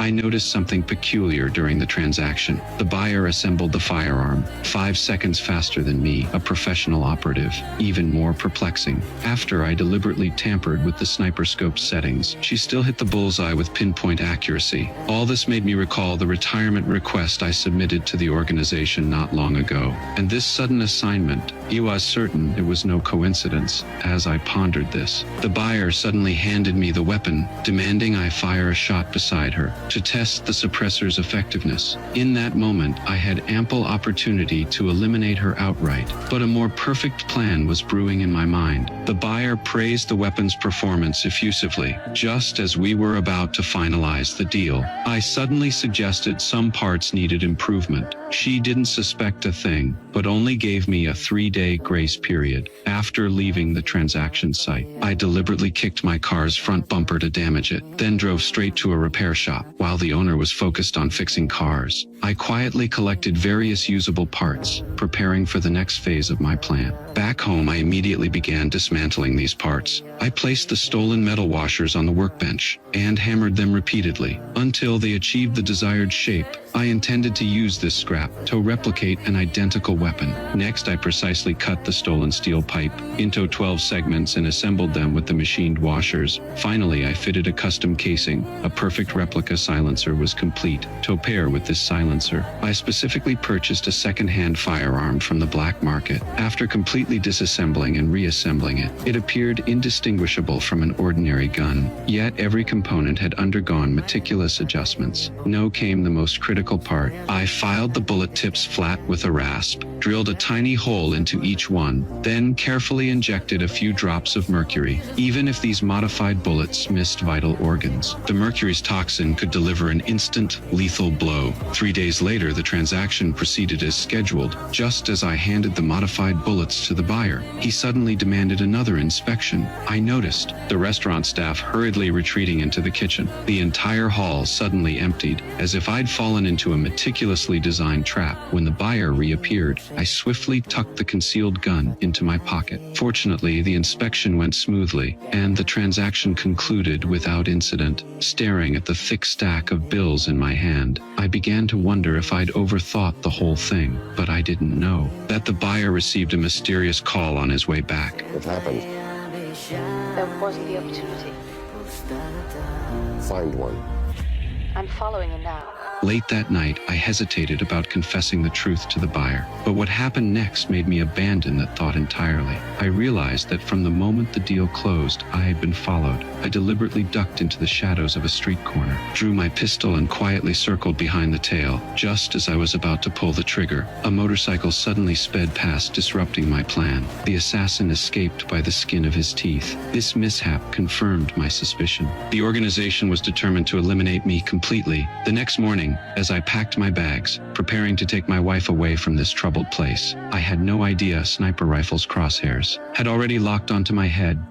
I noticed something peculiar during the transaction. The buyer assembled the firearm 5 seconds faster than me, a professional operative. Even more perplexing, after I deliberately tampered with the sniper scope's settings, she still hit the bullseye with pinpoint accuracy. All this made me recall the retirement request I submitted to the organization not long ago. And this sudden assignment, I was certain it was no coincidence. As I pondered this, the buyer suddenly handed me the weapon, demanding I fire a shot beside her to test the suppressor's effectiveness. In that moment, I had ample opportunity to eliminate her outright, but a more perfect plan was brewing in my mind. The buyer praised the weapon's performance effusively. Just as we were about to finalize the deal, I suddenly suggested some parts needed improvement. She didn't suspect a thing, but only gave me a 3-day grace period. After leaving the transaction site, I deliberately kicked my car's front bumper to damage it, then drove straight to a repair shop. While the owner was focused on fixing cars, I quietly collected various usable parts, preparing for the next phase of my plan. Back home, I immediately began dismantling these parts. I placed the stolen metal washers on the workbench and hammered them repeatedly until they achieved the desired shape. I intended to use this scrap to replicate an identical weapon. Next, I precisely cut the stolen steel pipe into 12 segments and assembled them with the machined washers. Finally, I fitted a custom casing. A perfect replica silencer was complete. To pair with this silencer, I specifically purchased a second-hand firearm from the black market. After completely disassembling and reassembling it, it appeared indistinguishable from an ordinary gun. Yet every component had undergone meticulous adjustments. Now came the most critical part. I filed the bullet tips flat with a rasp, drilled a tiny hole into each one, then carefully injected a few drops of mercury. Even if these modified bullets missed vital organs, the mercury's toxin could deliver an instant, lethal blow. 3 days later, the transaction proceeded as scheduled. Just as I handed the modified bullets to the buyer, he suddenly demanded another inspection. I noticed the restaurant staff hurriedly retreating into the kitchen. The entire hall suddenly emptied, as if I'd fallen into a meticulously designed trap. When the buyer reappeared, I swiftly tucked the concealed gun into my pocket. Fortunately, the inspection went smoothly, and the transaction concluded without incident. Staring at the thick stack of bills in my hand, I began to wonder if I'd overthought the whole thing, but I didn't know that the buyer received a mysterious call on his way back. What happened? There wasn't the opportunity. Find one. I'm following you now. Late that night, I hesitated about confessing the truth to the buyer, but what happened next made me abandon that thought entirely. I realized that from the moment the deal closed, I had been followed. I deliberately ducked into the shadows of a street corner, drew my pistol and quietly circled behind the tail. Just as I was about to pull the trigger, a motorcycle suddenly sped past, disrupting my plan. The assassin escaped by the skin of his teeth. This mishap confirmed my suspicion. The organization was determined to eliminate me completely. The next morning, as I packed my bags, preparing to take my wife away from this troubled place, I had no idea a sniper rifle's crosshairs had already locked onto my head.